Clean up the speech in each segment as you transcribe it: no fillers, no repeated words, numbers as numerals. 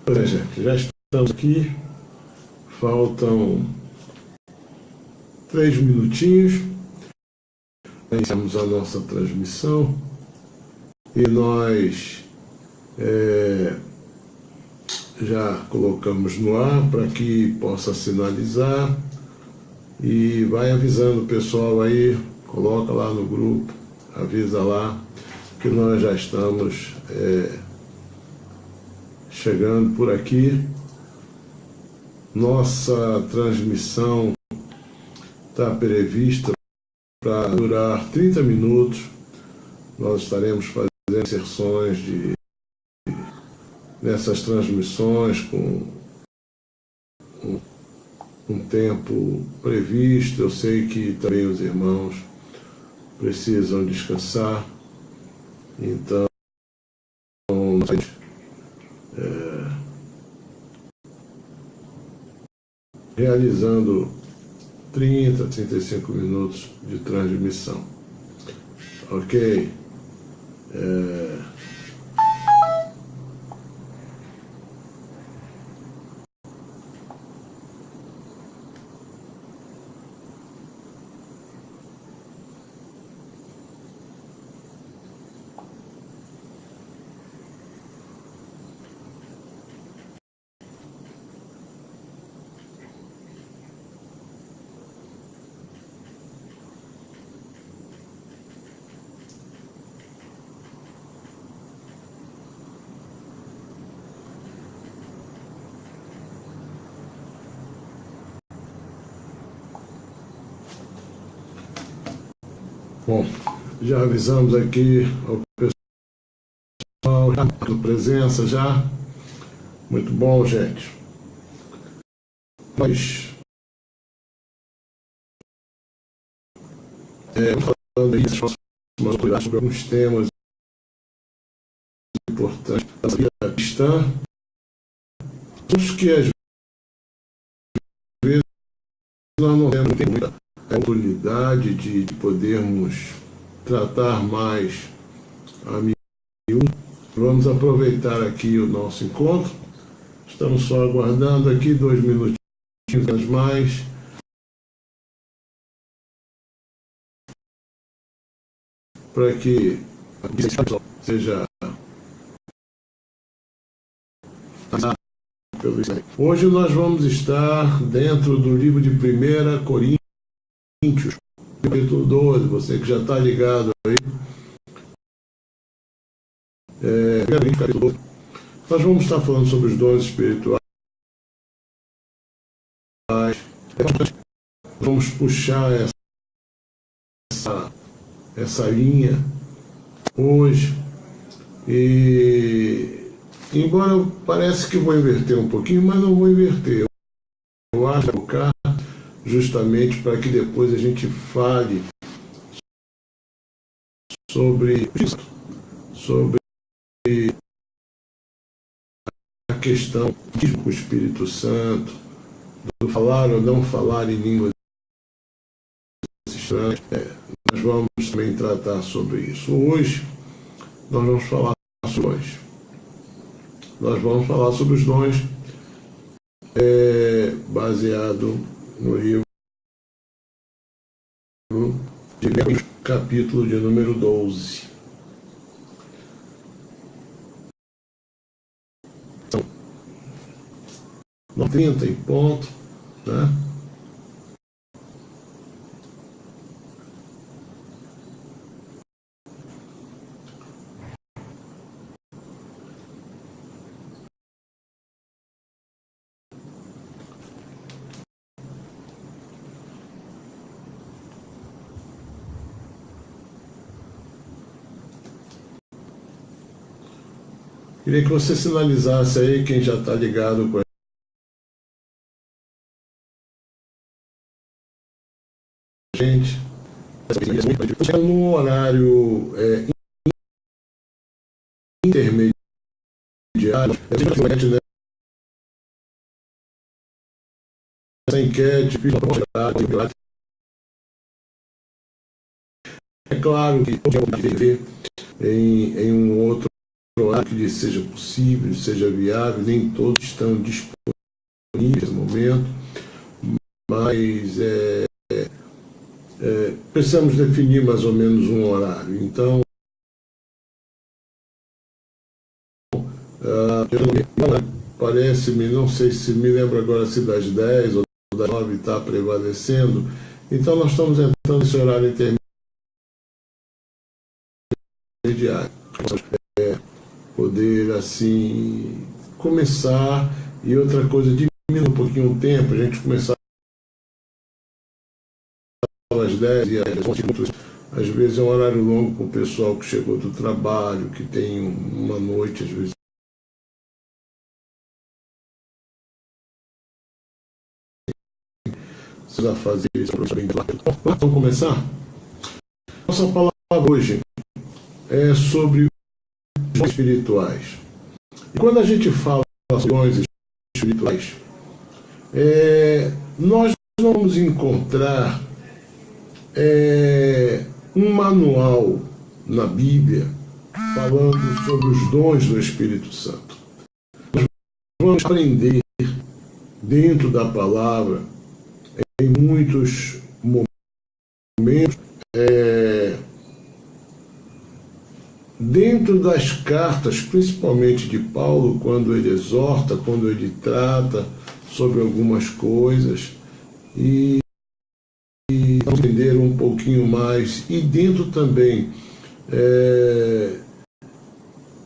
Gente, já estamos aqui, faltam 3 minutinhos, iniciamos a nossa transmissão e nós já colocamos no ar para que possa sinalizar e vai avisando o pessoal aí, coloca lá no grupo, avisa lá que nós já estamos chegando por aqui. Nossa transmissão está prevista para durar 30 minutos. Nós estaremos fazendo inserções nessas transmissões com um tempo previsto. Eu sei que também os irmãos precisam descansar, então realizando 30, 35 minutos de transmissão. Ok? Bom, já avisamos aqui ao pessoal, já presença já. Muito bom, gente. Nós falando aí das próximas autoridades sobre alguns temas importantes da vida cristã, que às vezes nós não temos muita oportunidade de podermos tratar mais a miúdo. Vamos aproveitar aqui o nosso encontro. Estamos só aguardando aqui 2 minutinhos mais. Para que seja pelo Israel. Hoje nós vamos estar dentro do livro de 1 Coríntios, capítulo 12, você que já está ligado aí. 1 Coríntios, capítulo 12. Nós vamos estar falando sobre os dons espirituais. Vamos puxar essa linha hoje. E embora parece que vou inverter um pouquinho, mas não vou inverter. Eu acho que vou justamente para que depois a gente fale sobre a questão do Espírito Santo, do falar ou não falar em línguas estranhas. Nós vamos também tratar sobre isso. Hoje nós vamos falar sobre os dons. Nós vamos falar sobre os dons baseado no livro de Hebreus, capítulo de número 12. São 30 em ponto, né? Queria que você sinalizasse aí quem já está ligado com a gente. No horário intermediário, essa enquete, é claro que pode ver em um outro horário que lhe seja possível, seja viável, nem todos estão disponíveis nesse momento, mas precisamos definir mais ou menos um horário. Então, parece-me, não sei se me lembro agora se das 10 ou das 9 está prevalecendo. Então nós estamos entrando nesse horário intermediário. Poder assim começar, e outra coisa, diminuir um pouquinho o tempo, a gente começar às 10 e às vezes é um horário longo para o pessoal que chegou do trabalho, que tem uma noite, às vezes precisa fazer isso. Vamos começar? Nossa palavra hoje é sobre os dons espirituais. E quando a gente fala sobre dons espirituais, nós vamos encontrar um manual na Bíblia falando sobre os dons do Espírito Santo. Nós vamos aprender dentro da palavra, em muitos momentos, dentro das cartas, principalmente de Paulo, quando ele exorta, quando ele trata sobre algumas coisas, e entender um pouquinho mais, e dentro também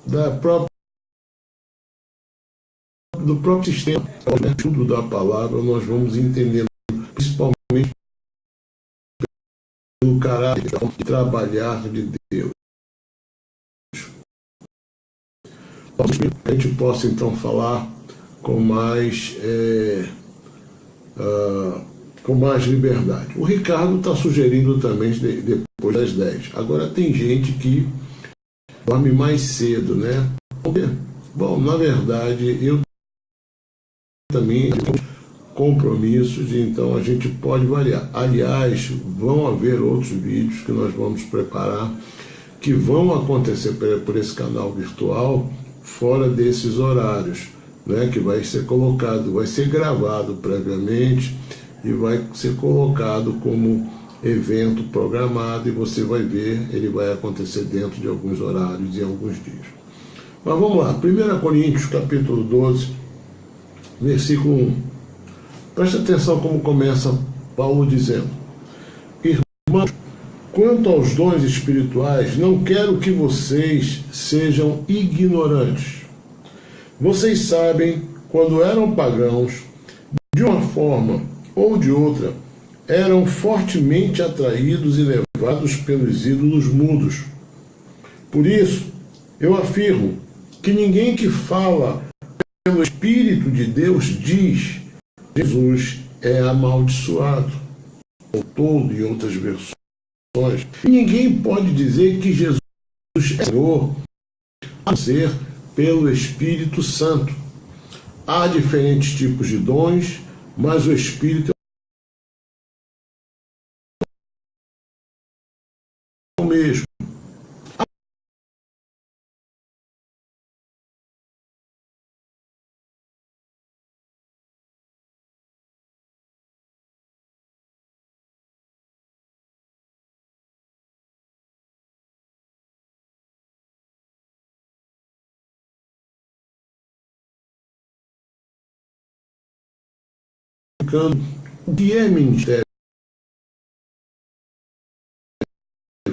do próprio sistema, tudo da palavra, nós vamos entendendo, principalmente pelo caráter de trabalhar de Deus. A gente possa então falar com mais liberdade. O Ricardo está sugerindo também depois das 10. Agora tem gente que dorme mais cedo, né? Bom, na verdade, eu também tenho compromissos, então a gente pode variar. Aliás, vão haver outros vídeos que nós vamos preparar, que vão acontecer por esse canal virtual, fora desses horários, né, que vai ser colocado, vai ser gravado previamente e vai ser colocado como evento programado, e você vai ver, ele vai acontecer dentro de alguns horários e alguns dias. Mas vamos lá, 1 Coríntios capítulo 12, versículo 1. Preste atenção como começa Paulo dizendo: irmãos, quanto aos dons espirituais, não quero que vocês sejam ignorantes. Vocês sabem, quando eram pagãos, de uma forma ou de outra, eram fortemente atraídos e levados pelos ídolos mudos. Por isso, eu afirmo que ninguém que fala pelo Espírito de Deus diz: Jesus é amaldiçoado, ou todo, em outras versões. E ninguém pode dizer que Jesus é Senhor, a não ser pelo Espírito Santo. Há diferentes tipos de dons, mas o Espírito é o mesmo. O que é ministério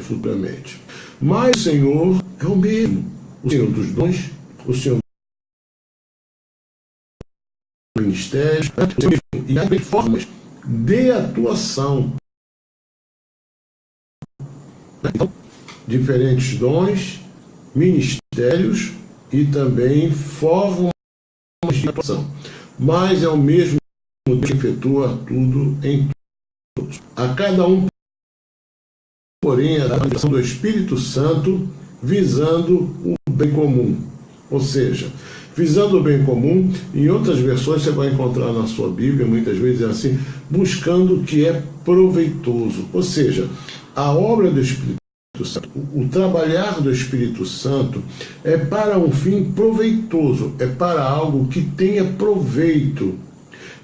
futuramente? Mas o Senhor é o mesmo, o Senhor dos dons, o Senhor dos ministérios, e há formas de atuação. Então, diferentes dons, ministérios e também formas de atuação. Mas é o mesmo que efetua tudo em todos. A cada um, porém, a direção do Espírito Santo visando o bem comum. Ou seja, visando o bem comum, em outras versões você vai encontrar na sua Bíblia, muitas vezes é assim, buscando o que é proveitoso. Ou seja, a obra do Espírito Santo. O trabalhar do Espírito Santo é para um fim proveitoso, é para algo que tenha proveito,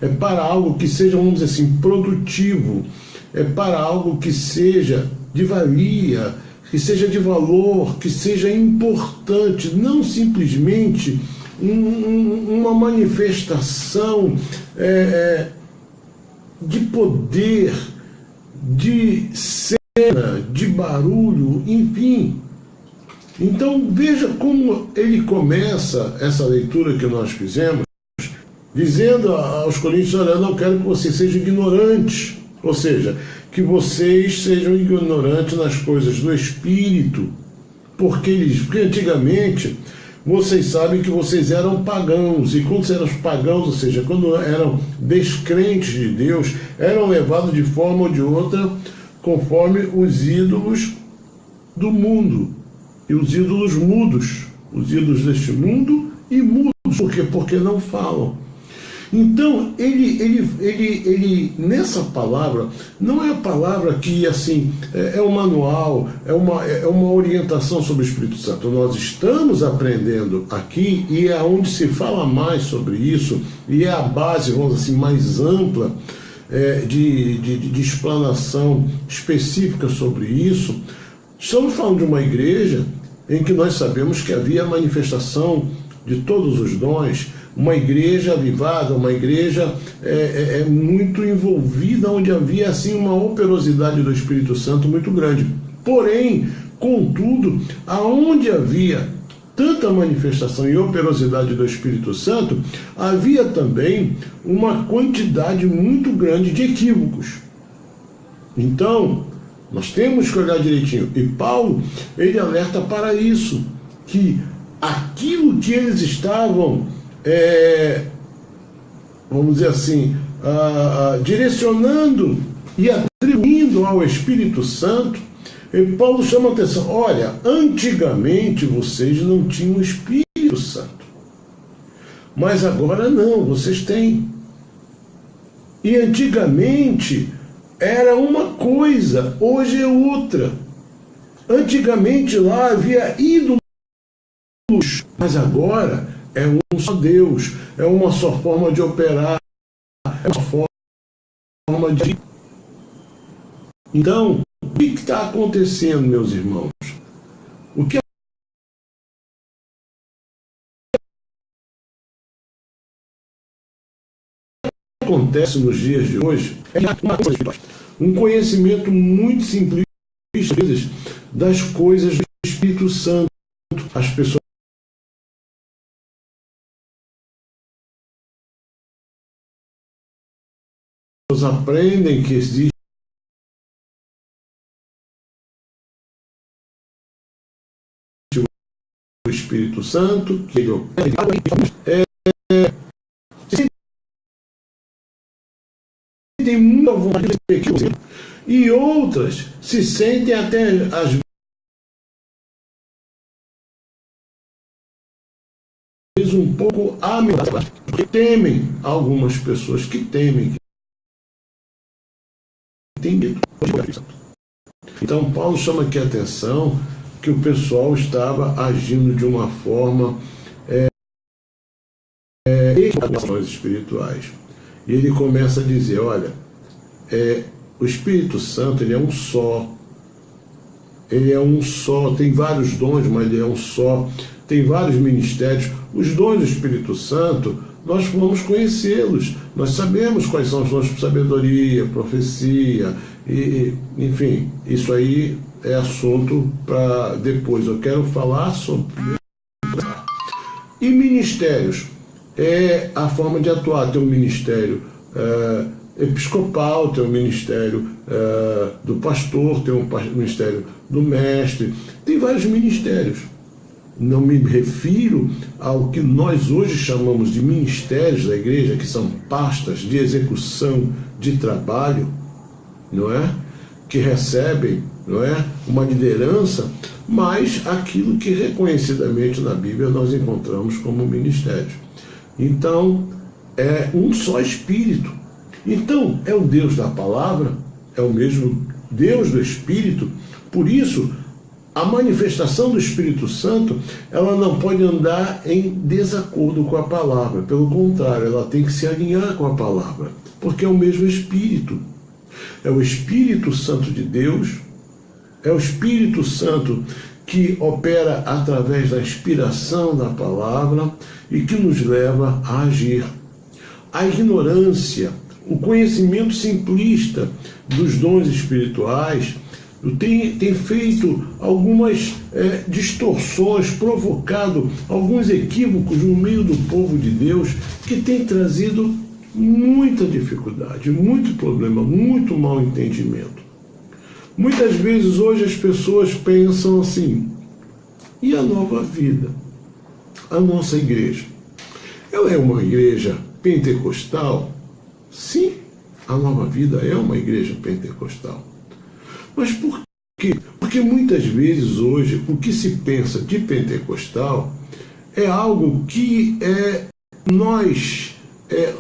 é para algo que seja, vamos dizer assim, produtivo, é para algo que seja de valia, que seja de valor, que seja importante, não simplesmente uma manifestação de poder, de cena, de barulho, enfim. Então veja como ele começa essa leitura que nós fizemos, dizendo aos Coríntios: olha, eu não quero que vocês sejam ignorantes, ou seja, que vocês sejam ignorantes nas coisas do Espírito, porque antigamente vocês sabem que vocês eram pagãos, e quando eram pagãos, ou seja, quando eram descrentes de Deus, eram levados de forma ou de outra conforme os ídolos do mundo, e os ídolos mudos, os ídolos deste mundo e mudos. Por quê? Porque não falam. Então, ele nessa palavra, não é a palavra que, assim, é um manual, é uma orientação sobre o Espírito Santo. Nós estamos aprendendo aqui, e é onde se fala mais sobre isso, e é a base, vamos dizer assim, mais ampla de explanação específica sobre isso. Estamos falando de uma igreja em que nós sabemos que havia manifestação de todos os dons, uma igreja avivada, uma igreja muito envolvida, onde havia assim uma operosidade do Espírito Santo muito grande. Porém, contudo, aonde havia tanta manifestação e operosidade do Espírito Santo, havia também uma quantidade muito grande de equívocos. Então, nós temos que olhar direitinho. E Paulo, ele alerta para isso, que aquilo que eles estavam, vamos dizer assim, direcionando e atribuindo ao Espírito Santo, e Paulo chama a atenção: olha, antigamente vocês não tinham o Espírito Santo, mas agora não, vocês têm. E antigamente era uma coisa, hoje é outra. Antigamente lá havia ídolos, mas agora é um só Deus, é uma só forma de operar, é uma forma de... Então, o que está acontecendo, meus irmãos? O que acontece nos dias de hoje é um conhecimento muito simplista das coisas do Espírito Santo. As pessoas aprendem que existe o Espírito Santo, que ele tem muita vontade de ter aquilo, e outras se sentem até às vezes um pouco ameaçadas, porque temem, algumas pessoas que temem, que têm medo. Então Paulo chama aqui a atenção que o pessoal estava agindo de uma forma espirituais. E ele começa a dizer: olha, o Espírito Santo, ele é um só. Ele é um só, tem vários dons, mas ele é um só. Tem vários ministérios. Os dons do Espírito Santo, nós vamos conhecê-los. Nós sabemos quais são os dons de sabedoria, profecia, e, enfim, isso aí é assunto para depois. Eu quero falar sobre... E ministérios é a forma de atuar. Tem um ministério episcopal, tem um ministério do pastor, tem um ministério do mestre, tem vários ministérios. Não me refiro ao que nós hoje chamamos de ministérios da igreja, que são pastas de execução de trabalho, não é? Que recebem, não é, uma liderança, mas aquilo que reconhecidamente na Bíblia nós encontramos como ministérios. Então, é um só Espírito. Então, é o Deus da palavra, é o mesmo Deus do Espírito. Por isso, a manifestação do Espírito Santo, ela não pode andar em desacordo com a palavra. Pelo contrário, ela tem que se alinhar com a palavra, porque é o mesmo Espírito. É o Espírito Santo de Deus, é o Espírito Santo que opera através da inspiração da palavra e que nos leva a agir. A ignorância, o conhecimento simplista dos dons espirituais tem feito algumas distorções, provocado alguns equívocos no meio do povo de Deus, que tem trazido muita dificuldade, muito problema, muito mal entendimento. Muitas vezes hoje as pessoas pensam assim: e a nova vida? A nossa igreja? Ela é uma igreja pentecostal? Sim, a nova vida é uma igreja pentecostal. Mas por quê? Porque muitas vezes hoje o que se pensa de pentecostal é algo que nós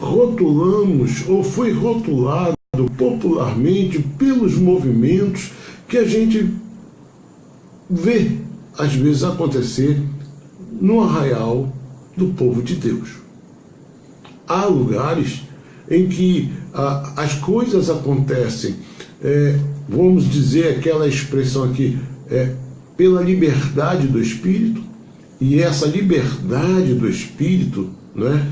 rotulamos ou foi rotulado popularmente pelos movimentos que a gente vê às vezes acontecer no arraial do povo de Deus. Há lugares em que as coisas acontecem, vamos dizer aquela expressão aqui, pela liberdade do Espírito, e essa liberdade do Espírito, não é?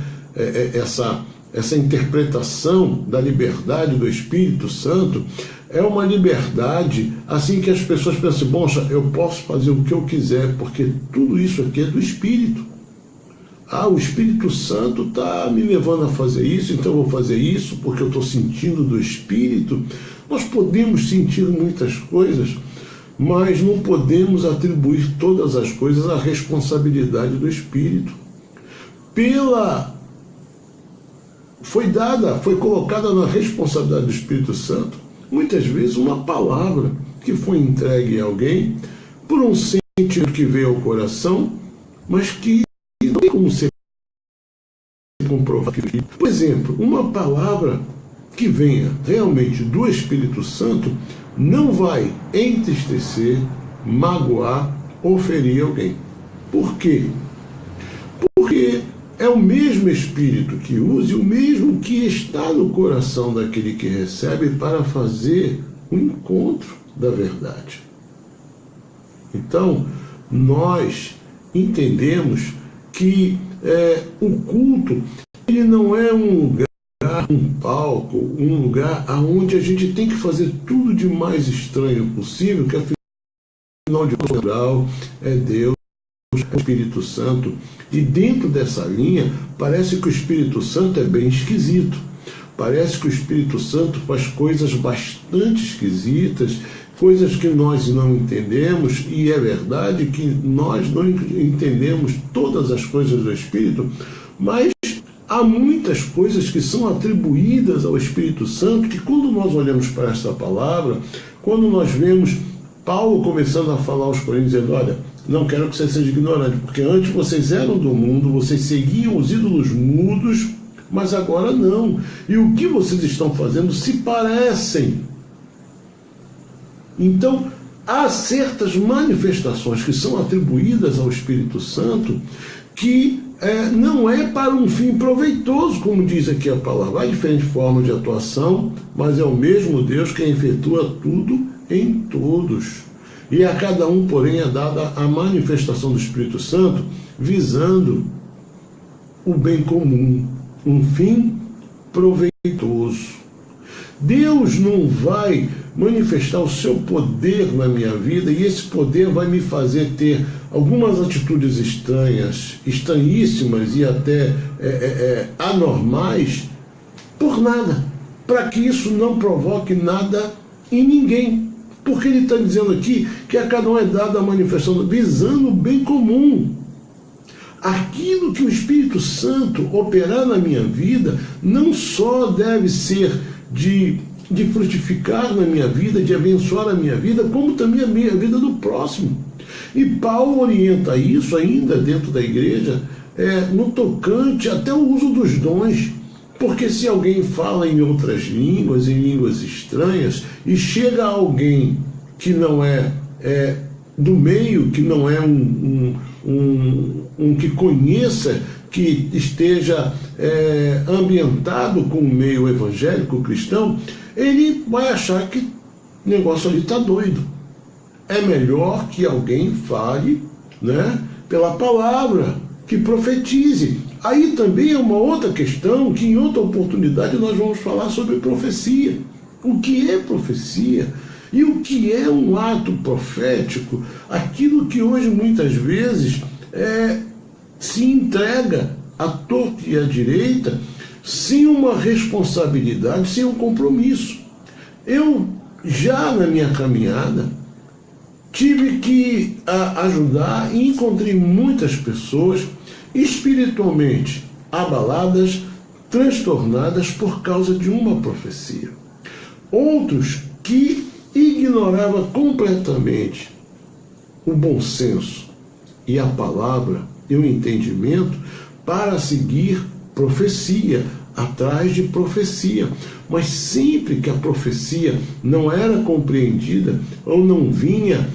Essa interpretação da liberdade do Espírito Santo é uma liberdade assim que as pessoas pensam: bom, eu posso fazer o que eu quiser, porque tudo isso aqui é do Espírito. O Espírito Santo está me levando a fazer isso, então eu vou fazer isso porque eu estou sentindo do Espírito. Nós podemos sentir muitas coisas, mas não podemos atribuir todas as coisas à responsabilidade do Espírito. Foi colocada na responsabilidade do Espírito Santo, muitas vezes, uma palavra que foi entregue a alguém por um sentimento que veio ao coração, mas que não tem como ser comprovado. Por exemplo, uma palavra que venha realmente do Espírito Santo não vai entristecer, magoar ou ferir alguém. Por quê? Porque é o mesmo Espírito que usa e o mesmo que está no coração daquele que recebe para fazer o encontro da verdade. Então, nós entendemos que o culto, ele não é um lugar, um palco, um lugar onde a gente tem que fazer tudo de mais estranho possível, que afinal de contas é Deus, é o Espírito Santo. E dentro dessa linha, parece que o Espírito Santo é bem esquisito. Parece que o Espírito Santo faz coisas bastante esquisitas, coisas que nós não entendemos, e é verdade que nós não entendemos todas as coisas do Espírito, mas há muitas coisas que são atribuídas ao Espírito Santo, que quando nós olhamos para essa palavra, quando nós vemos Paulo começando a falar aos Coríntios, dizendo: olha, não quero que vocês sejam ignorantes, porque antes vocês eram do mundo, vocês seguiam os ídolos mudos, mas agora não. E o que vocês estão fazendo se parecem. Então, há certas manifestações que são atribuídas ao Espírito Santo que não é para um fim proveitoso, como diz aqui a palavra. Há diferentes formas de atuação, mas é o mesmo Deus quem efetua tudo em todos. E a cada um, porém, é dada a manifestação do Espírito Santo visando o bem comum, um fim proveitoso. Deus não vai manifestar o seu poder na minha vida e esse poder vai me fazer ter algumas atitudes estranhas, estranhíssimas e até anormais por nada, para que isso não provoque nada em ninguém. Porque ele está dizendo aqui que a cada um é dada a manifestação visando o bem comum. Aquilo que o Espírito Santo operar na minha vida não só deve ser de frutificar na minha vida, de abençoar a minha vida, como também a minha vida do próximo. E Paulo orienta isso ainda dentro da igreja, no tocante até o uso dos dons. Porque se alguém fala em outras línguas, em línguas estranhas, e chega alguém que não é do meio, que não é um que conheça, que esteja ambientado com o meio evangélico cristão, ele vai achar que o negócio ali está doido. É melhor que alguém fale, né, pela palavra, que profetize. Aí também é uma outra questão que em outra oportunidade nós vamos falar sobre profecia. O que é profecia? E o que é um ato profético? Aquilo que hoje muitas vezes se entrega à torta e à direita, sem uma responsabilidade, sem um compromisso. Eu, já na minha caminhada, tive que ajudar e encontrei muitas pessoas espiritualmente abaladas, transtornadas por causa de uma profecia. Outros que ignoravam completamente o bom senso e a palavra e o entendimento para seguir profecia, atrás de profecia. Mas sempre que a profecia não era compreendida ou não vinha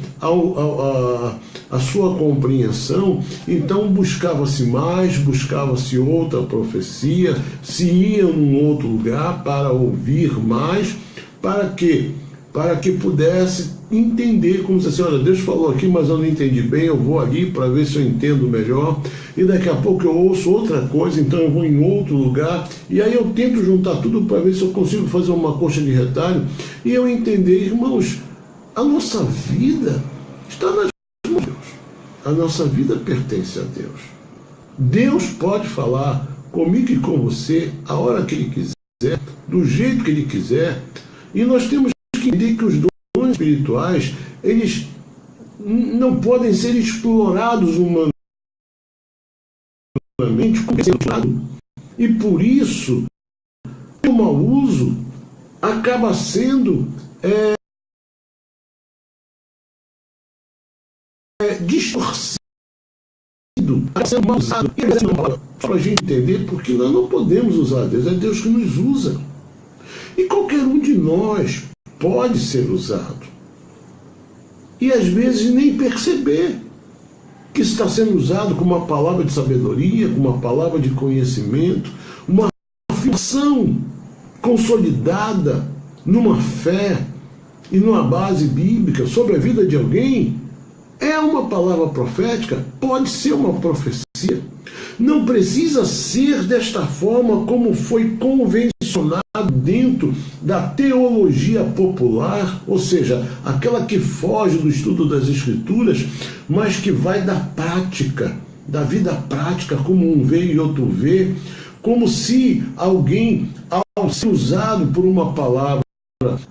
a sua compreensão, então buscava-se mais, buscava-se outra profecia, se ia num outro lugar para ouvir mais, para quê? Para que pudesse entender, como se assim, olha, Deus falou aqui, mas eu não entendi bem, eu vou ali para ver se eu entendo melhor, e daqui a pouco eu ouço outra coisa, então eu vou em outro lugar, e aí eu tento juntar tudo para ver se eu consigo fazer uma coxa de retalho, e eu entender, irmãos, a nossa vida está nas mãos de Deus, a nossa vida pertence a Deus. Deus pode falar comigo e com você a hora que Ele quiser, do jeito que Ele quiser, e nós temos que entender que os dons espirituais, eles não podem ser explorados humanamente como sendo, e por isso o mau uso acaba sendo distorcido, sendo mal usado, para a gente entender, porque nós não podemos usar Deus, é Deus que nos usa. E qualquer um de nós pode ser usado. E às vezes nem perceber que está sendo usado com uma palavra de sabedoria, com uma palavra de conhecimento, uma afirmação consolidada numa fé e numa base bíblica sobre a vida de alguém. É uma palavra profética, pode ser uma profecia. Não precisa ser desta forma como foi convencionado dentro da teologia popular, ou seja, aquela que foge do estudo das Escrituras, mas que vai da prática, da vida prática, como um vê e outro vê, como se alguém, ao ser usado por uma palavra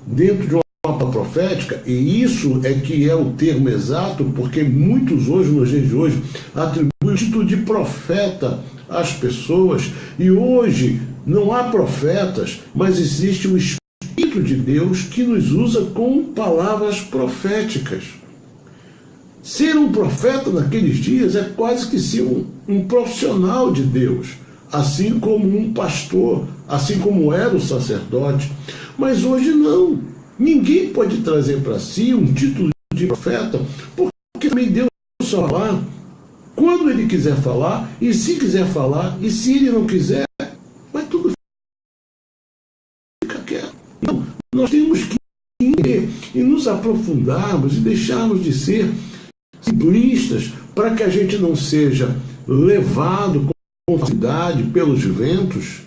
dentro de uma palavra profética, e isso é que é o termo exato, porque muitos hoje, nos dias de hoje, atribuem o título de profeta às pessoas, e hoje não há profetas, mas existe o Espírito de Deus que nos usa com palavras proféticas. Ser um profeta naqueles dias é quase que ser um profissional de Deus, assim como um pastor, assim como era o sacerdote. Mas hoje não. Ninguém pode trazer para si um título de profeta, porque também Deus só falar quando Ele quiser falar, e se quiser falar, e se Ele não quiser, mas tudo fica quieto. Então, nós temos que ir e nos aprofundarmos e deixarmos de ser simplistas, para que a gente não seja levado com facilidade pelos ventos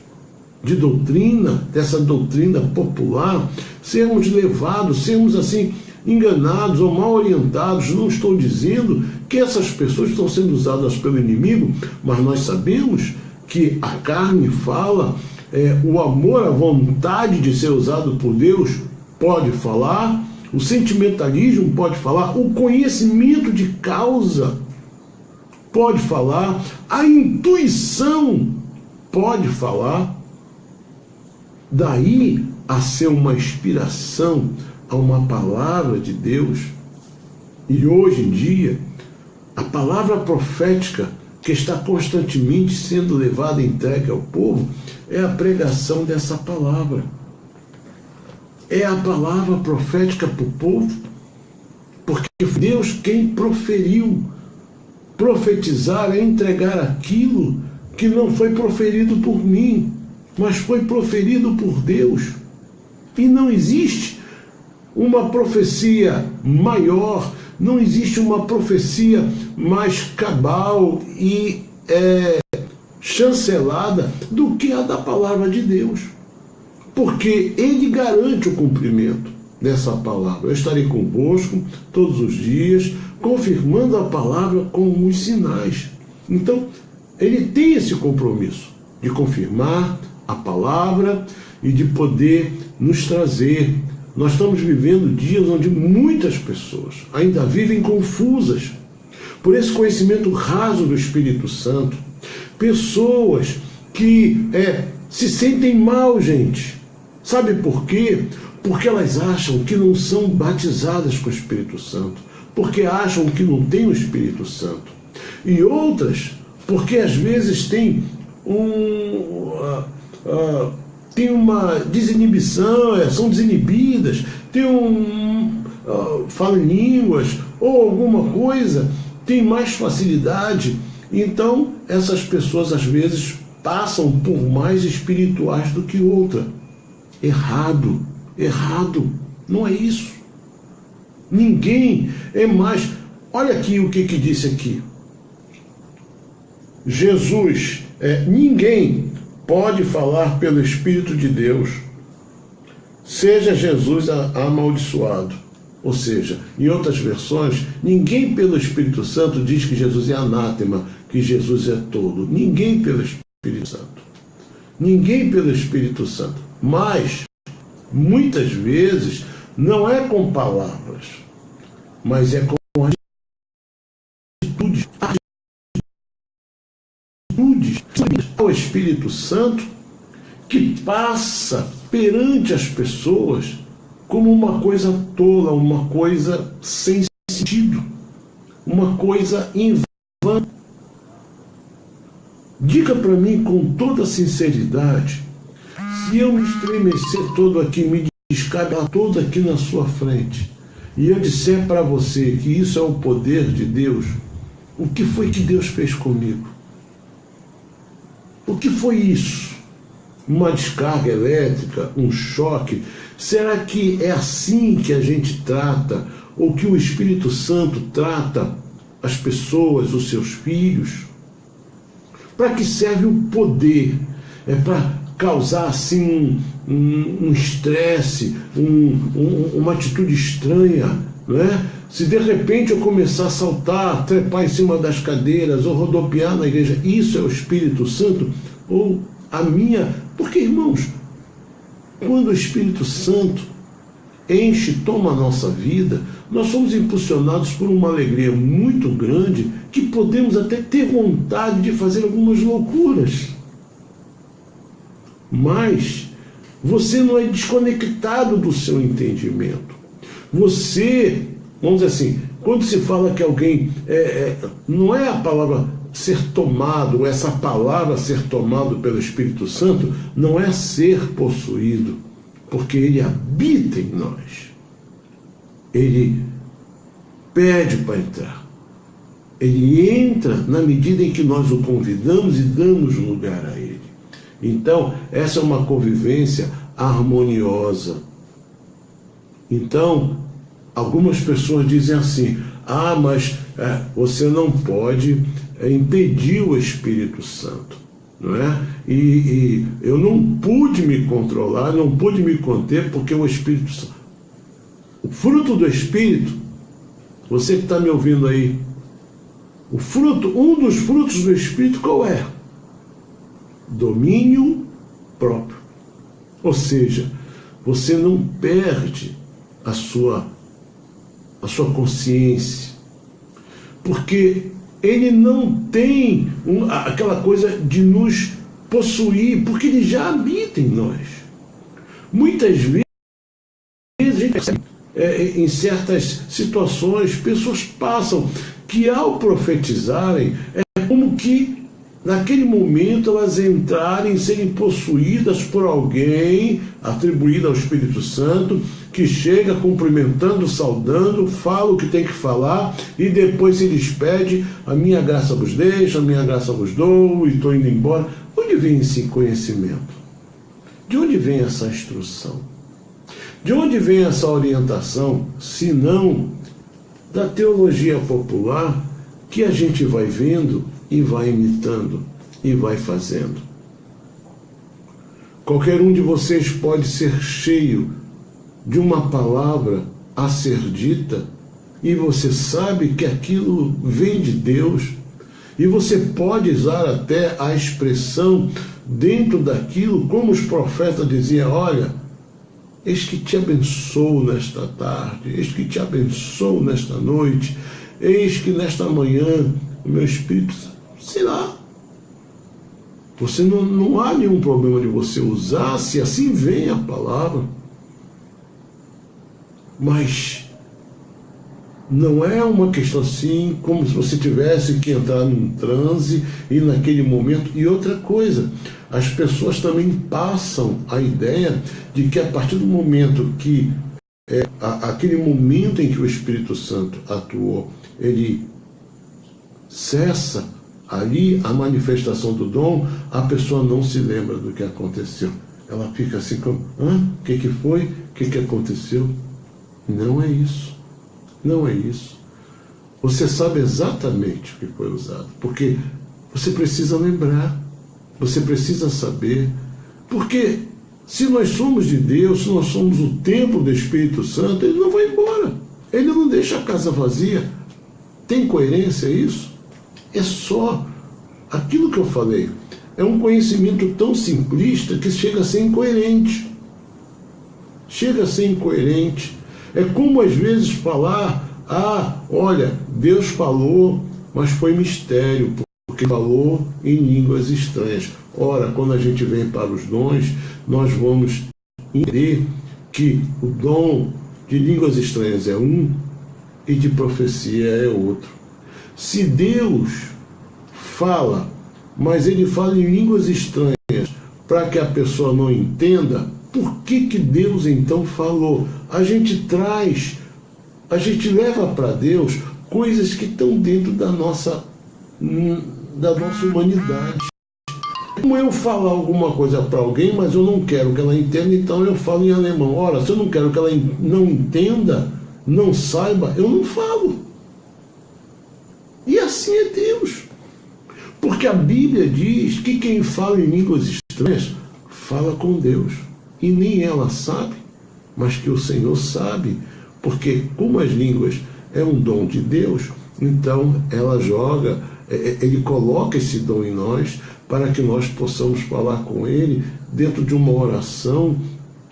de doutrina, dessa doutrina popular, sermos levados, sermos assim enganados ou mal orientados. Não estou dizendo que essas pessoas estão sendo usadas pelo inimigo, mas nós sabemos que a carne fala, o amor, a vontade de ser usado por Deus pode falar, o sentimentalismo pode falar, o conhecimento de causa pode falar, a intuição pode falar. Daí a ser uma inspiração a uma palavra de Deus. E hoje em dia, a palavra profética que está constantemente sendo levada e entregue ao povo é a pregação dessa palavra. É a palavra profética para o povo, porque foi Deus quem proferiu. Profetizar é entregar aquilo que não foi proferido por mim, mas foi proferido por Deus. E não existe uma profecia maior, não existe uma profecia mais cabal e chancelada do que a da palavra de Deus. Porque Ele garante o cumprimento dessa palavra. Eu estarei convosco todos os dias, confirmando a palavra com os sinais. Então, Ele tem esse compromisso de confirmar a palavra e de poder nos trazer. Nós estamos vivendo dias onde muitas pessoas ainda vivem confusas por esse conhecimento raso do Espírito Santo. Pessoas que se sentem mal, gente. Sabe por quê? Porque elas acham que não são batizadas com o Espírito Santo, porque acham que não tem o Espírito Santo. E outras, porque às vezes tem uma desinibição, são desinibidas, falam em línguas ou alguma coisa, tem mais facilidade. Então, essas pessoas às vezes passam por mais espirituais do que outra. Errado, não é isso. Ninguém é mais. Olha aqui o que disse aqui. Jesus, ninguém pode falar pelo Espírito de Deus, seja Jesus amaldiçoado. Ou seja, em outras versões, ninguém pelo Espírito Santo diz que Jesus é anátema, que Jesus é tolo. Ninguém pelo Espírito Santo. Ninguém pelo Espírito Santo. Mas, muitas vezes, não é com palavras, mas é com atitudes. O Espírito Santo que passa perante as pessoas como uma coisa tola, uma coisa sem sentido, uma coisa em vão. Diga para mim com toda sinceridade, se eu me estremecer todo aqui, me descarregar todo aqui na sua frente, e eu disser para você que isso é o poder de Deus, o que foi que Deus fez comigo? O que foi isso? Uma descarga elétrica, um choque? Será que é assim que a gente trata, ou que o Espírito Santo trata as pessoas, os seus filhos? Para que serve o poder? É para causar assim um estresse, uma atitude estranha, não é? Se de repente eu começar a saltar, trepar em cima das cadeiras ou rodopiar na igreja, isso é o Espírito Santo? Ou a minha... Porque, irmãos, quando o Espírito Santo enche, toma a nossa vida, nós somos impulsionados por uma alegria muito grande que podemos até ter vontade de fazer algumas loucuras. Mas você não é desconectado do seu entendimento. Você, vamos dizer assim, quando se fala que alguém não é a palavra ser tomado, essa palavra ser tomado pelo Espírito Santo, não é ser possuído, porque ele habita em nós. Ele pede para entrar. Ele entra na medida em que nós o convidamos e damos lugar a ele. Então, essa é uma convivência harmoniosa. Então, algumas pessoas dizem assim, mas você não pode impedir o Espírito Santo, não é? E eu não pude me controlar, não pude me conter, porque o Espírito Santo... O fruto do Espírito, você que está me ouvindo aí, um dos frutos do Espírito qual é? Domínio próprio. Ou seja, você não perde a sua consciência, porque ele não tem aquela coisa de nos possuir, porque ele já habita em nós. Muitas vezes a gente percebe, em certas situações, pessoas passam que ao profetizarem é como que naquele momento elas entrarem, serem possuídas por alguém atribuído ao Espírito Santo, que chega cumprimentando, saudando, fala o que tem que falar e depois se despede: a minha graça vos deixo, a minha graça vos dou e estou indo embora. Onde vem esse conhecimento? De onde vem essa instrução? De onde vem essa orientação, se não da teologia popular que a gente vai vendo e vai imitando e vai fazendo? Qualquer um de vocês pode ser cheio de uma palavra a ser dita e você sabe que aquilo vem de Deus, e você pode usar até a expressão dentro daquilo, como os profetas diziam: olha, eis que te abençoo nesta tarde, eis que te abençoo nesta noite, eis que nesta manhã o meu Espírito, sei lá. Você não há nenhum problema de você usar, se assim vem a palavra. Mas não é uma questão assim, como se você tivesse que entrar num transe e naquele momento. E outra coisa, as pessoas também passam a ideia de que a partir do momento que aquele momento em que o Espírito Santo atuou, ele cessa ali a manifestação do dom, a pessoa não se lembra do que aconteceu. Ela fica assim como: o que foi? O que aconteceu? Não é isso. Não é isso. Você sabe exatamente o que foi usado, porque você precisa lembrar, você precisa saber, porque se nós somos de Deus, se nós somos o templo do Espírito Santo, ele não vai embora, ele não deixa a casa vazia. Tem coerência isso? É só aquilo que eu falei. É um conhecimento tão simplista que chega a ser incoerente. Chega a ser incoerente. É como às vezes falar: olha, Deus falou, mas foi mistério, porque falou em línguas estranhas. Ora, quando a gente vem para os dons, nós vamos entender que o dom de línguas estranhas é um e de profecia é outro. Se Deus fala, mas ele fala em línguas estranhas para que a pessoa não entenda, por que Deus então falou? A gente leva para Deus coisas que estão dentro da nossa humanidade. Como eu falar alguma coisa para alguém, mas eu não quero que ela entenda, então eu falo em alemão. Ora, se eu não quero que ela não entenda, não saiba, eu não falo. E assim é Deus. Porque a Bíblia diz que quem fala em línguas estranhas fala com Deus. E nem ela sabe, mas que o Senhor sabe, porque como as línguas é um dom de Deus, então ela joga, ele coloca esse dom em nós para que nós possamos falar com ele dentro de uma oração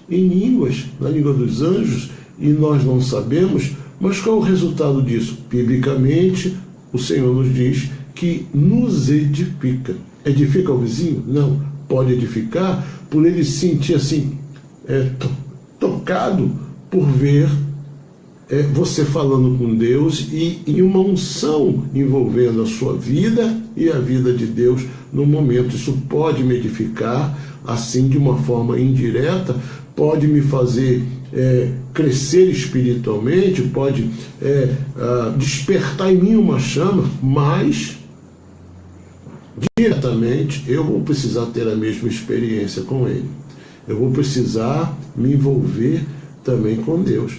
em línguas, na língua dos anjos, e nós não sabemos, mas qual é o resultado disso? Biblicamente, o Senhor nos diz que nos edifica. Edifica o vizinho? Não. Pode edificar por ele se sentir assim, tocado por ver você falando com Deus e uma unção envolvendo a sua vida e a vida de Deus no momento. Isso pode me edificar, assim, de uma forma indireta, pode me fazer crescer espiritualmente, pode despertar em mim uma chama, mas diretamente eu vou precisar ter a mesma experiência com ele. Eu vou precisar me envolver também com Deus.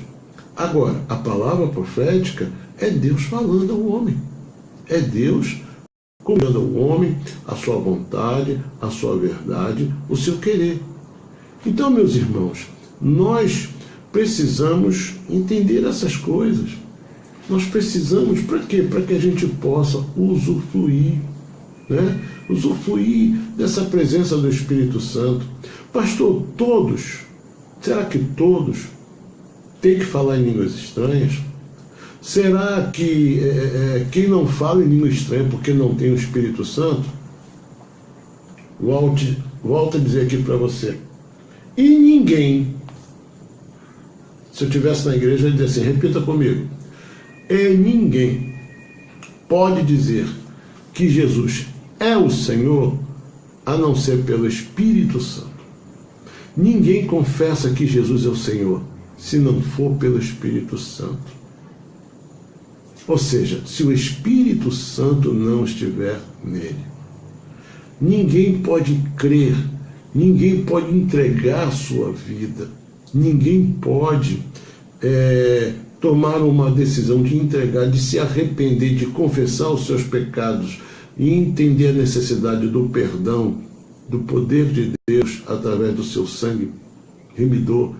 Agora, a palavra profética é Deus falando ao homem. É Deus comunicando ao homem a sua vontade, a sua verdade, o seu querer. Então, meus irmãos, nós precisamos entender essas coisas. Nós precisamos, para quê? Para que a gente possa usufruir, né? Usufruir dessa presença do Espírito Santo. Pastor, todos, será que todos têm que falar em línguas estranhas? Será que quem não fala em língua estranha porque não tem o Espírito Santo? Volto a dizer aqui para você. E ninguém, se eu estivesse na igreja, eu ia dizer assim, repita comigo. Ninguém pode dizer que Jesus é o Senhor a não ser pelo Espírito Santo. Ninguém confessa que Jesus é o Senhor se não for pelo Espírito Santo. Ou seja, se o Espírito Santo não estiver nele. Ninguém pode crer, ninguém pode entregar a sua vida, ninguém pode tomar uma decisão de entregar, de se arrepender, de confessar os seus pecados e entender a necessidade do perdão, do poder de Deus através do seu sangue remidor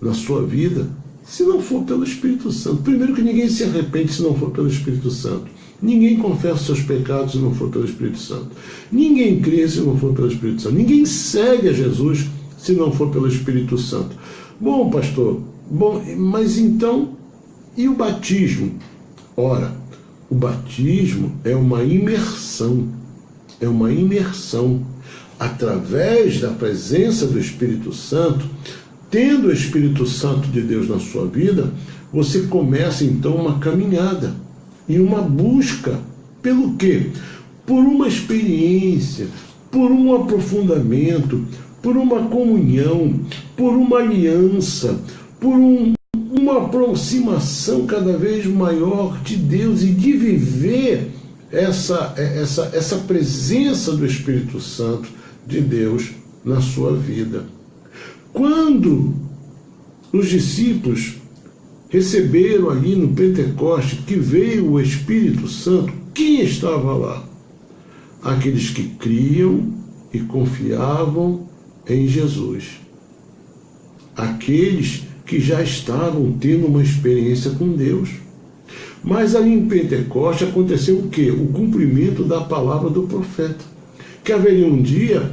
na sua vida, se não for pelo Espírito Santo. Primeiro que ninguém se arrepende se não for pelo Espírito Santo. Ninguém confessa os seus pecados se não for pelo Espírito Santo. Ninguém crê se não for pelo Espírito Santo. Ninguém segue a Jesus se não for pelo Espírito Santo. Bom, pastor, mas então, e o batismo? Ora, o batismo é uma imersão. É uma imersão. Através da presença do Espírito Santo, tendo o Espírito Santo de Deus na sua vida, você começa então uma caminhada e uma busca. Pelo quê? Por uma experiência, por um aprofundamento, por uma comunhão, por uma aliança, por uma aproximação cada vez maior de Deus e de viver essa presença do Espírito Santo de Deus na sua vida. Quando os discípulos receberam ali no Pentecoste que veio o Espírito Santo, quem estava lá? Aqueles que criam e confiavam em Jesus. Aqueles que já estavam tendo uma experiência com Deus. Mas ali em Pentecoste aconteceu o quê? O cumprimento da palavra do profeta. Que haveria um dia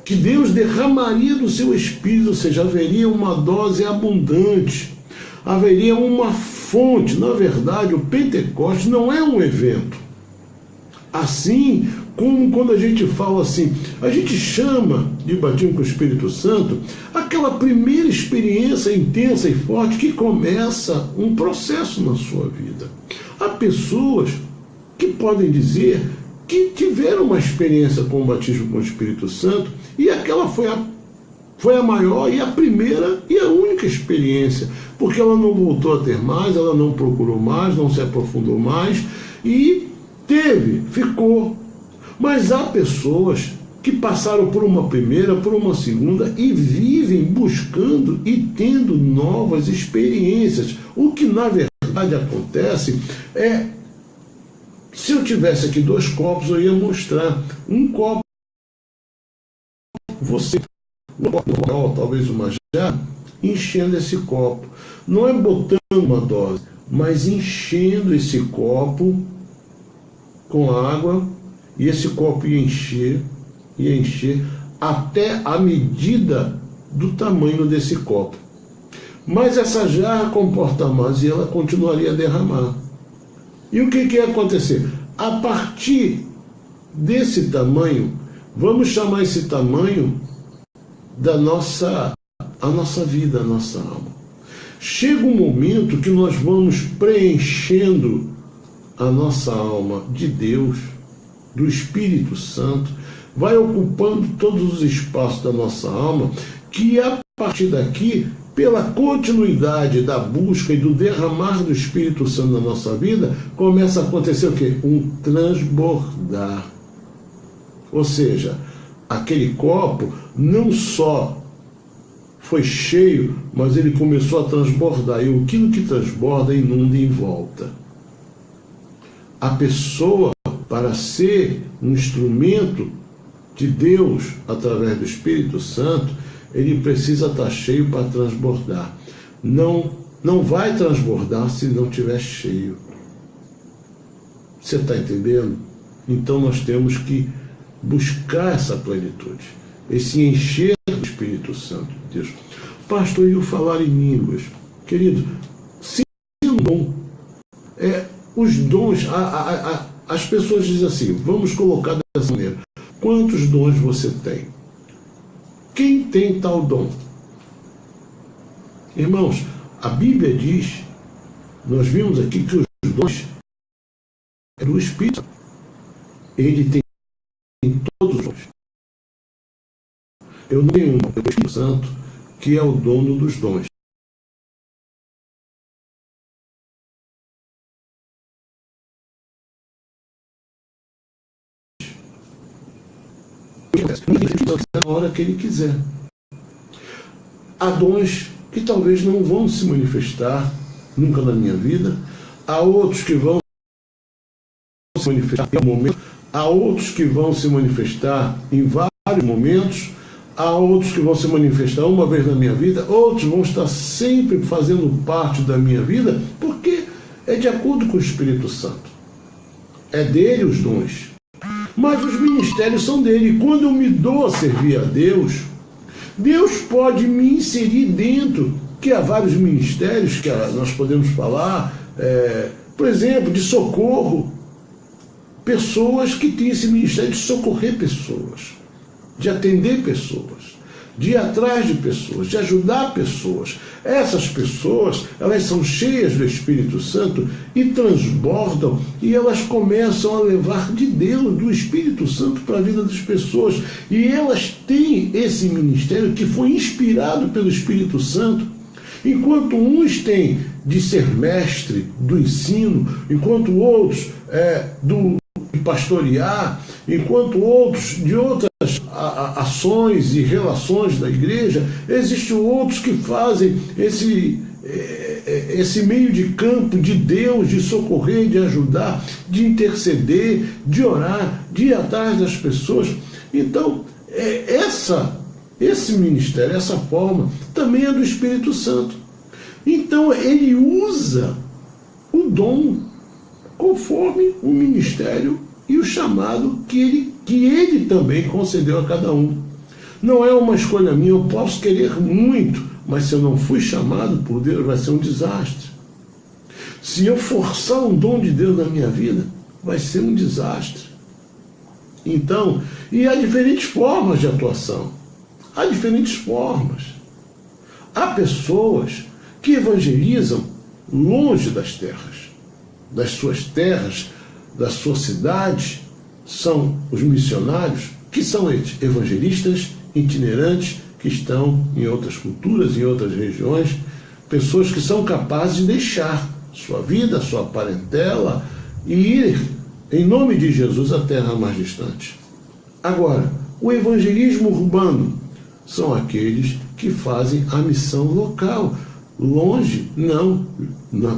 que Deus derramaria do seu Espírito, ou seja, haveria uma dose abundante, haveria uma fonte. Na verdade, o Pentecoste não é um evento. Assim como quando a gente fala assim, a gente chama de batismo com o Espírito Santo aquela primeira experiência intensa e forte que começa um processo na sua vida. Há pessoas que podem dizer que tiveram uma experiência com o batismo com o Espírito Santo e aquela foi a maior e a primeira e a única experiência, porque ela não voltou a ter mais, ela não procurou mais, não se aprofundou mais e ficou. Mas há pessoas que passaram por uma primeira, por uma segunda e vivem buscando e tendo novas experiências. O que na verdade acontece é, se eu tivesse aqui 2 copos, eu ia mostrar um copo, você, um copo, talvez uma jarra, enchendo esse copo. Não é botando uma dose, mas enchendo esse copo com água, e esse copo ia encher até a medida do tamanho desse copo. Mas essa jarra comporta mais e ela continuaria a derramar. E o que ia acontecer? A partir desse tamanho, vamos chamar esse tamanho da nossa vida, a nossa alma. Chega um momento que nós vamos preenchendo a nossa alma de Deus, do Espírito Santo, vai ocupando todos os espaços da nossa alma, que a partir daqui, pela continuidade da busca e do derramar do Espírito Santo na nossa vida, começa a acontecer o quê? Um transbordar. Ou seja, aquele copo não só foi cheio, mas ele começou a transbordar. E aquilo que transborda inunda em volta. A pessoa, para ser um instrumento de Deus através do Espírito Santo, ele precisa estar cheio para transbordar. Não vai transbordar se não estiver cheio. Você está entendendo? Então nós temos que buscar essa plenitude, esse encher do Espírito Santo de Deus. Pastor, e o falar em línguas? Querido, sendo bom, os dons, as pessoas dizem assim, vamos colocar dessa maneira, quantos dons você tem? Quem tem tal dom? Irmãos, a Bíblia diz, nós vimos aqui que os dons é do Espírito. Ele tem todos os dons. Eu não tenho um, eu tenho o Espírito Santo, que é o dono dos dons. Na hora que ele quiser. Há dons que talvez não vão se manifestar nunca na minha vida. Há outros que vão se manifestar em um momento. Há outros que vão se manifestar em vários momentos. Há outros que vão se manifestar uma vez na minha vida. Outros vão estar sempre fazendo parte da minha vida, porque é de acordo com o Espírito Santo. É dele os dons. Mas os ministérios são dele. E quando eu me dou a servir a Deus, Deus pode me inserir dentro, que há vários ministérios que nós podemos falar, por exemplo, de socorro. Pessoas que têm esse ministério de socorrer pessoas, de atender pessoas, de ir atrás de pessoas, de ajudar pessoas. Essas pessoas, elas são cheias do Espírito Santo e transbordam, e elas começam a levar de Deus, do Espírito Santo, para a vida das pessoas. E elas têm esse ministério que foi inspirado pelo Espírito Santo. Enquanto uns têm de ser mestre do ensino, enquanto outros de pastorear, enquanto outros de outras ações e relações da igreja, existem outros que fazem esse meio de campo de Deus, de socorrer, de ajudar, de interceder, de orar, de ir atrás das pessoas. Então, esse ministério, essa forma, também é do Espírito Santo. Então, ele usa o dom conforme o ministério e o chamado que ele também concedeu a cada um. Não é uma escolha minha. Eu posso querer muito, mas se eu não fui chamado por Deus, vai ser um desastre. Se eu forçar um dom de Deus na minha vida, vai ser um desastre. Então, e há diferentes formas de atuação. Há diferentes formas. Há pessoas que evangelizam longe das terras, das suas cidades. São os missionários, que são eles, evangelistas itinerantes, que estão em outras culturas, em outras regiões, pessoas que são capazes de deixar sua vida, sua parentela e ir, em nome de Jesus, à terra mais distante. Agora, o evangelismo urbano são aqueles que fazem a missão local, longe, não,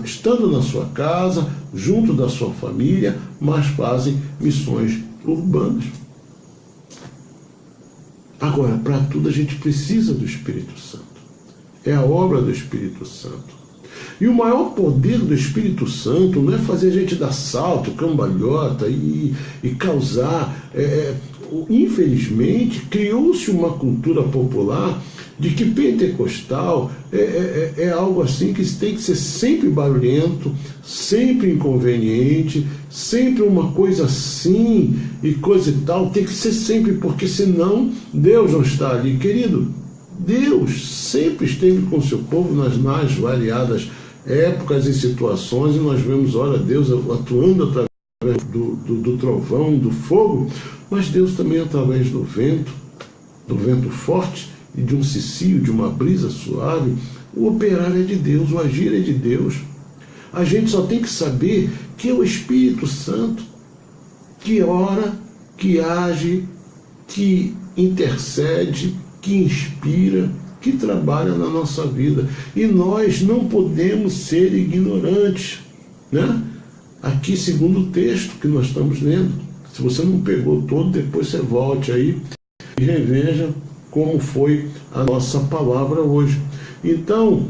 estando na sua casa, junto da sua família, mas fazem missões urbanas. Agora, para tudo a gente precisa do Espírito Santo. É a obra do Espírito Santo. E o maior poder do Espírito Santo não é fazer a gente dar salto, cambalhota e causar... Infelizmente, criou-se uma cultura popular de que pentecostal é algo assim que tem que ser sempre barulhento, sempre inconveniente, sempre uma coisa assim e coisa e tal, tem que ser sempre, porque senão Deus não está ali. Querido, Deus sempre esteve com o seu povo nas mais variadas épocas e situações, e nós vemos, olha, Deus atuando através do trovão, do fogo, mas Deus também através do vento forte, e de um cicio, de uma brisa suave. O operar é de Deus, o agir é de Deus. A gente só tem que saber que é o Espírito Santo que ora, que age, que intercede, que inspira, que trabalha na nossa vida. E nós não podemos ser ignorantes, né? Aqui, segundo o texto que nós estamos lendo, se você não pegou todo, depois você volte aí e reveja como foi a nossa palavra hoje. Então,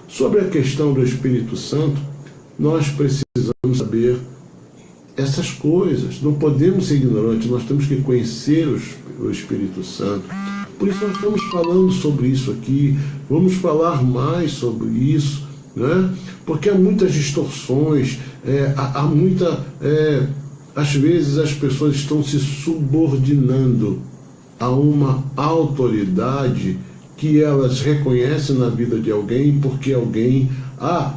sobre a questão do Espírito Santo, nós precisamos saber essas coisas. Não podemos ser ignorantes, nós temos que conhecer o Espírito Santo. Por isso nós estamos falando sobre isso aqui, vamos falar mais sobre isso, né? Porque há muitas distorções, há muita... às vezes as pessoas estão se subordinando a uma autoridade que elas reconhecem na vida de alguém, porque alguém,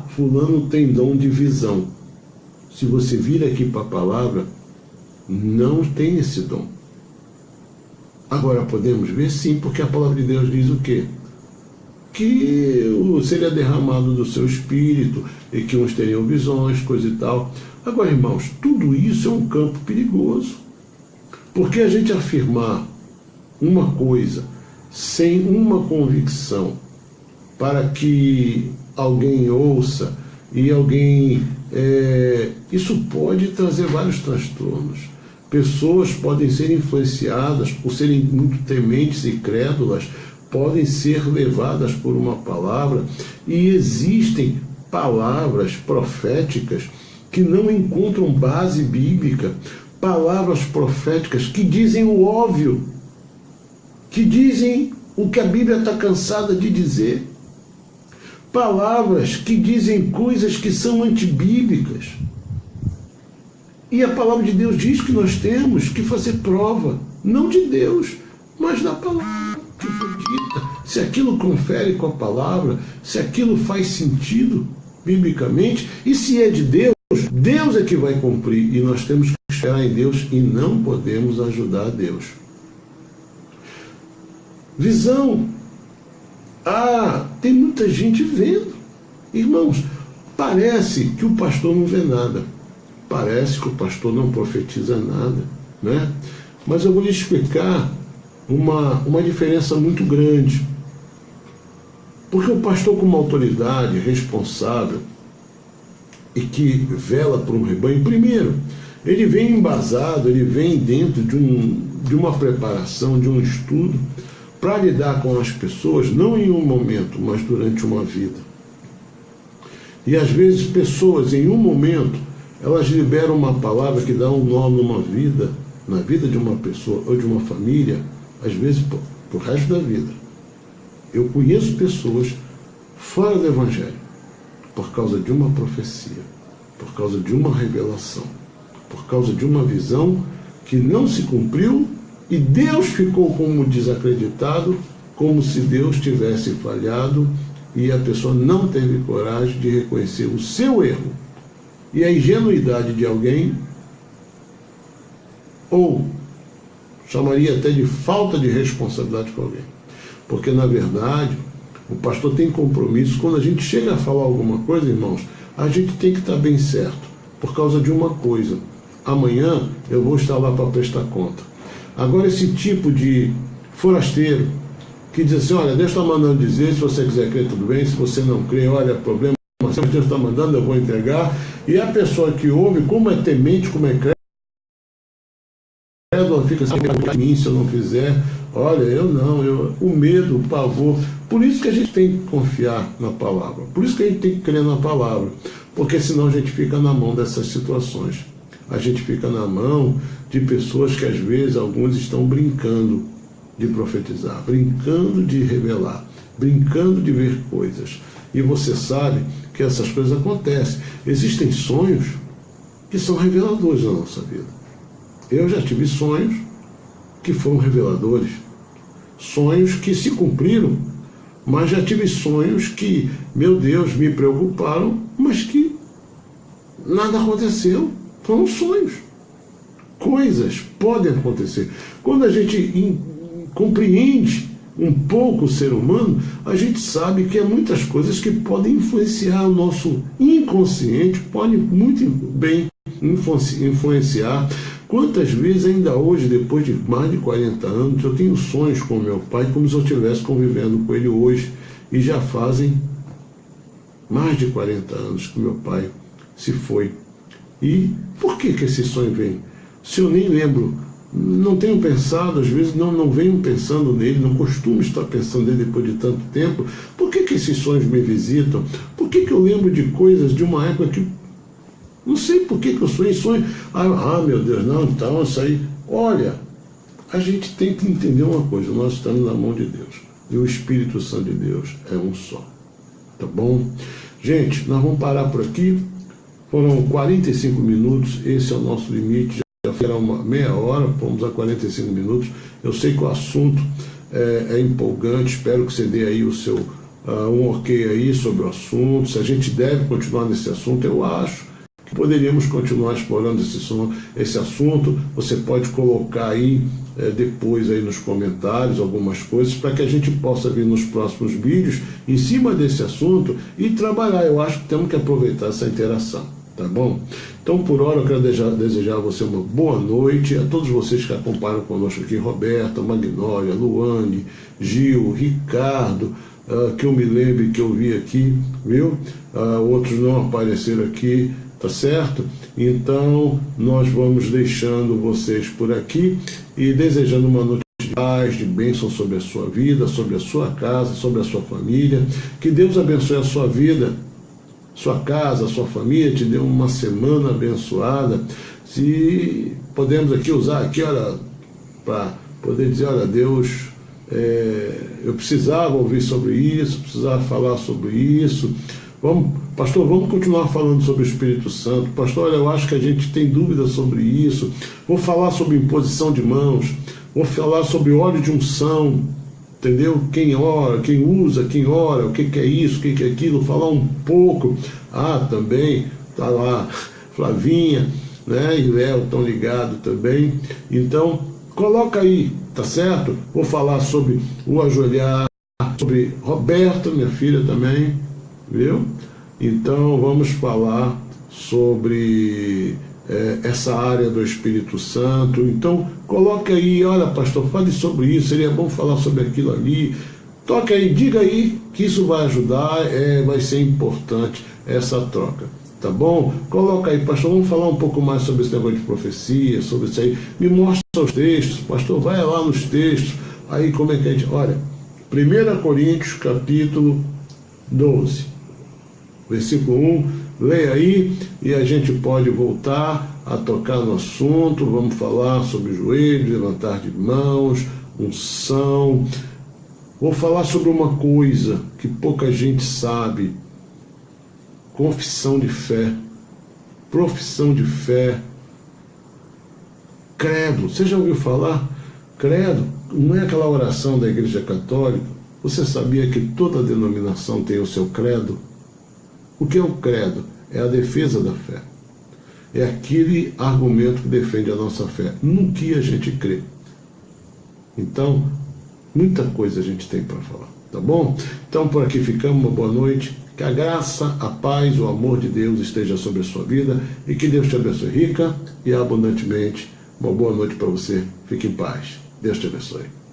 fulano tem dom de visão. se você vir aqui para a palavra, não tem esse dom. Agora podemos ver sim, porque a palavra de Deus diz o quê? Que seria derramado do seu espírito e que uns teriam visões, coisa e tal. Agora, irmãos, tudo isso é um campo perigoso. Porque a gente afirmar uma coisa sem uma convicção para que alguém ouça e alguém... isso pode trazer vários transtornos. Pessoas podem ser influenciadas por serem muito tementes e crédulas, podem ser levadas por uma palavra, e existem palavras proféticas que não encontram base bíblica, palavras proféticas que dizem o óbvio, que dizem o que a Bíblia está cansada de dizer, palavras que dizem coisas que são antibíblicas. E a palavra de Deus diz que nós temos que fazer prova, não de Deus, mas da palavra que foi dita. Se aquilo confere com a palavra, se aquilo faz sentido biblicamente, e se é de Deus, Deus é que vai cumprir, e nós temos que esperar em Deus e não podemos ajudar a Deus. Visão. Tem muita gente vendo. Irmãos, parece que o pastor não vê nada. Parece que o pastor não profetiza nada, né? Mas eu vou lhe explicar uma diferença muito grande. Porque o pastor, como autoridade responsável e que vela por um rebanho, primeiro, ele vem embasado, ele vem dentro de uma preparação, de um estudo, para lidar com as pessoas, não em um momento, mas durante uma vida. E às vezes pessoas, em um momento, elas liberam uma palavra que dá um nó numa vida, na vida de uma pessoa ou de uma família, às vezes pro resto da vida. Eu conheço pessoas fora do Evangelho, por causa de uma profecia, por causa de uma revelação, por causa de uma visão que não se cumpriu, e Deus ficou como desacreditado, como se Deus tivesse falhado, e a pessoa não teve coragem de reconhecer o seu erro e a ingenuidade de alguém, ou chamaria até de falta de responsabilidade com alguém. Porque, na verdade, o pastor tem compromisso. Quando a gente chega a falar alguma coisa, irmãos, a gente tem que estar bem certo, por causa de uma coisa: amanhã eu vou estar lá para prestar conta. Agora, esse tipo de forasteiro que diz assim: olha, Deus está mandando dizer, se você quiser crer, tudo bem, se você não crê, olha, problema, mas Deus está mandando, eu vou entregar. E a pessoa que ouve, como é temente, como é crédito, ela fica assim: para mim, se eu não fizer, olha, o medo, o pavor. Por isso que a gente tem que confiar na palavra, por isso que a gente tem que crer na palavra, porque senão a gente fica na mão dessas situações. A gente fica na mão de pessoas que às vezes alguns estão brincando de profetizar, brincando de revelar, brincando de ver coisas. E você sabe que essas coisas acontecem. Existem sonhos que são reveladores na nossa vida. Eu já tive sonhos que foram reveladores, sonhos que se cumpriram, mas já tive sonhos que, meu Deus, me preocuparam, mas que nada aconteceu. Foram sonhos. Coisas podem acontecer. Quando a gente compreende um pouco o ser humano, a gente sabe que há muitas coisas que podem influenciar o nosso inconsciente, podem muito bem influenciar. Quantas vezes ainda hoje, depois de mais de 40 anos, eu tenho sonhos com meu pai como se eu estivesse convivendo com ele hoje, e já fazem mais de 40 anos que meu pai se foi. E por que esse sonho vem? Se eu nem lembro, não tenho pensado, às vezes não venho pensando nele, não costumo estar pensando nele depois de tanto tempo, por que esses sonhos me visitam? Por que eu lembro de coisas de uma época que não sei por que eu sonho? Meu Deus, não, então isso aí. Olha, a gente tem que entender uma coisa: nós estamos na mão de Deus, e o Espírito Santo de Deus é um só. Tá bom? Gente, nós vamos parar por aqui. Foram 45 minutos, esse é o nosso limite. Já foi uma meia hora, fomos a 45 minutos. Eu sei que o assunto é empolgante, espero que você dê aí o seu um ok aí sobre o assunto. Se a gente deve continuar nesse assunto, eu acho que poderíamos continuar explorando esse assunto. Você pode colocar aí depois aí nos comentários algumas coisas para que a gente possa vir nos próximos vídeos em cima desse assunto e trabalhar. Eu acho que temos que aproveitar essa interação, tá bom? Então, por hora, eu quero desejar a você uma boa noite, a todos vocês que acompanham conosco aqui, Roberta, Magnólia, Luane, Gil, Ricardo, que eu me lembre que eu vi aqui, viu? Outros não apareceram aqui, tá certo? Então, nós vamos deixando vocês por aqui e desejando uma noite de paz, de bênção sobre a sua vida, sobre a sua casa, sobre a sua família. Que Deus abençoe a sua vida, sua casa, sua família, te dê uma semana abençoada. Se podemos aqui usar aqui, olha, para poder dizer, olha, Deus, eu precisava ouvir sobre isso, precisava falar sobre isso. Pastor, vamos continuar falando sobre o Espírito Santo. Pastor, olha, eu acho que a gente tem dúvidas sobre isso. Vou falar sobre imposição de mãos. Vou falar sobre óleo de unção. Entendeu? Quem ora, quem usa, quem ora, o que é isso, o que é aquilo. Falar um pouco. Também está lá Flavinha, né? E Léo estão ligados também. Então, coloca aí, tá certo? Vou falar sobre o ajoelhar, sobre Roberta, minha filha também, viu? Então vamos falar sobre essa área do Espírito Santo. Então coloque aí, olha, pastor, fale sobre isso, seria bom falar sobre aquilo ali. Toque aí, diga aí que isso vai ajudar, vai ser importante essa troca. Tá bom? Coloca aí, pastor, vamos falar um pouco mais sobre esse negócio de profecia, sobre isso aí. Me mostra os textos, pastor, vai lá nos textos. Aí como é que a gente... Olha, 1 Coríntios, capítulo 12, versículo 1, leia aí e a gente pode voltar a tocar no assunto. Vamos falar sobre joelhos, levantar de mãos, unção. Vou falar sobre uma coisa que pouca gente sabe: confissão de fé, profissão de fé, credo. Você já ouviu falar? Credo não é aquela oração da Igreja Católica? Você sabia que toda denominação tem o seu credo? O que é o credo? É a defesa da fé. É aquele argumento que defende a nossa fé, no que a gente crê. Então, muita coisa a gente tem para falar, tá bom? Então, por aqui ficamos, uma boa noite. Que a graça, a paz, o amor de Deus esteja sobre a sua vida e que Deus te abençoe rica e abundantemente. Uma boa noite para você. Fique em paz. Deus te abençoe.